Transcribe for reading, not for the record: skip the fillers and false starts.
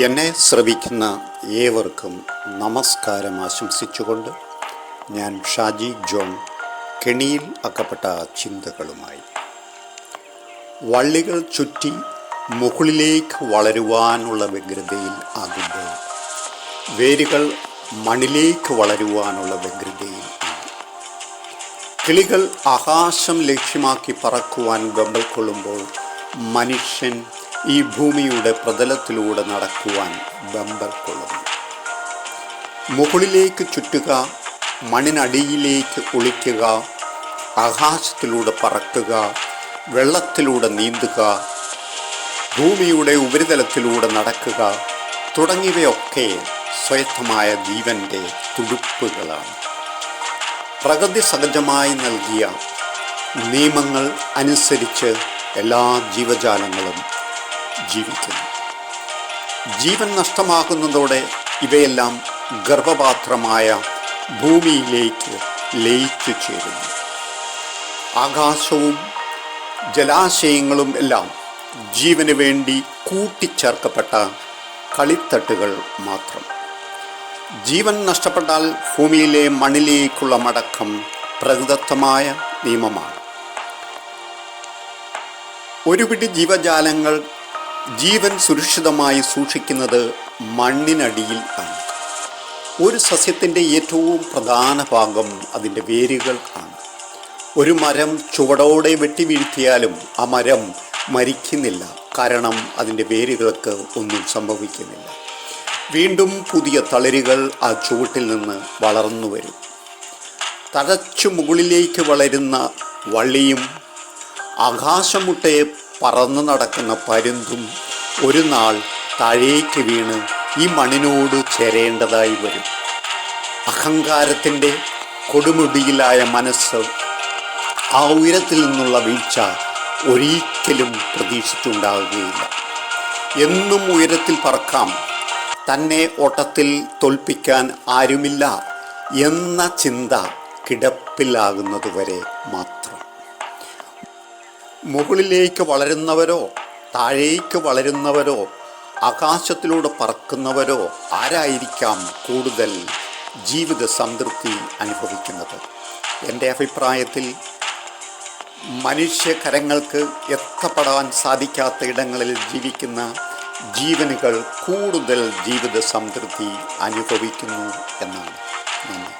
എന്നെ ശ്രവിക്കുന്ന ഏവർക്കും നമസ്കാരം ആശംസിച്ചുകൊണ്ട് ഞാൻ ഷാജി ജോൺ കെണിയിൽ അകപ്പെട്ട ചിന്തകളുമായി. വള്ളികൾ ചുറ്റി മുകളിലേക്ക് വളരുവാനുള്ള വ്യഗ്രതയിൽ ആകുമ്പോൾ വേരുകൾ മണ്ണിലേക്ക് വളരുവാനുള്ള വ്യഗ്രതയിൽ ആണ്. കിളികൾ ആകാശം ലക്ഷ്യമാക്കി പറക്കുവാൻ വെമ്പൽ കൊള്ളുമ്പോൾ മനുഷ്യൻ ഈ ഭൂമിയുടെ പ്രതലത്തിലൂടെ നടക്കുവാൻ വെമ്പൽ കൊള്ളുന്നു. മുകളിലേക്ക് ചുറ്റുക, മണ്ണിനടിയിലേക്ക് ഒളിക്കുക, ആകാശത്തിലൂടെ പറക്കുക, വെള്ളത്തിലൂടെ നീന്തുക, ഭൂമിയുടെ ഉപരിതലത്തിലൂടെ നടക്കുക തുടങ്ങിയവയൊക്കെ സ്വയത്തമായ ജീവൻ്റെ തുടുപ്പുകളാണ്. പ്രകൃതി സഹജമായി നൽകിയ നിയമങ്ങൾ അനുസരിച്ച് എല്ലാ ജീവജാലങ്ങളും ജീവിക്കുന്നു. ജീവൻ നഷ്ടമാകുന്നതോടെ ഇവയെല്ലാം ഗർഭപാത്രമായ ഭൂമിയിലേക്ക് ലയിച്ചു ചേരുന്നു. ആകാശവും ജലാശയങ്ങളും എല്ലാം ജീവന് വേണ്ടി കൂട്ടിച്ചേർക്കപ്പെട്ട കളിത്തട്ടുകൾ മാത്രം. ജീവൻ നഷ്ടപ്പെട്ടാൽ ഭൂമിയിലെ മണ്ണിലേക്കുള്ള മടക്കം പ്രകൃതിദത്തമായ നിയമമാണ്. ഒരു പിടി ജീവജാലങ്ങൾ ജീവൻ സുരക്ഷിതമായി സൂക്ഷിക്കുന്നത് മണ്ണിനടിയിൽ ആണ്. ഒരു സസ്യത്തിൻ്റെ ഏറ്റവും പ്രധാന ഭാഗം അതിൻ്റെ വേരുകൾ ആണ്. ഒരു മരം ചുവടോടെ വെട്ടി വീഴ്ത്തിയാലും ആ മരം മരിക്കുന്നില്ല, കാരണം അതിൻ്റെ വേരുകൾക്ക് ഒന്നും സംഭവിക്കുന്നില്ല. വീണ്ടും പുതിയ തളിരുകൾ ആ ചുവട്ടിൽ നിന്ന് വളർന്നു വരും. തഴച്ചു മുകളിലേക്ക് വളരുന്ന വള്ളിയും ആകാശമുട്ടെ പറന്നു നടക്കുന്ന പരുന്തും ഒരു നാൾ താഴേക്ക് വീണ് ഈ മണ്ണിനോട് ചേരേണ്ടതായി വരും. അഹങ്കാരത്തിൻ്റെ കൊടുമുടിയിലായ മനസ്സ് ആ ഉയരത്തിൽ നിന്നുള്ള വീഴ്ച ഒരിക്കലും പ്രതീക്ഷിച്ചുണ്ടാകുകയില്ല. എന്നും ഉയരത്തിൽ പറക്കാം, തന്നെ ഓട്ടത്തിൽ തോൽപ്പിക്കാൻ ആരുമില്ല എന്ന ചിന്ത കിടപ്പിലാകുന്നതുവരെ മാത്രം. മുകളിലേക്ക് വളരുന്നവരോ താഴേക്ക് വളരുന്നവരോ ആകാശത്തിലൂടെ പറക്കുന്നവരോ ആരായിരിക്കാം കൂടുതൽ ജീവിത സംതൃപ്തി അനുഭവിക്കുന്നത്? എൻ്റെ അഭിപ്രായത്തിൽ മനുഷ്യകരങ്ങൾക്ക് എത്തപ്പെടാൻ സാധിക്കാത്ത ഇടങ്ങളിൽ ജീവിക്കുന്ന ജീവനുകൾ കൂടുതൽ ജീവിത സംതൃപ്തി അനുഭവിക്കുന്നു എന്നാണ്. നന്ദി.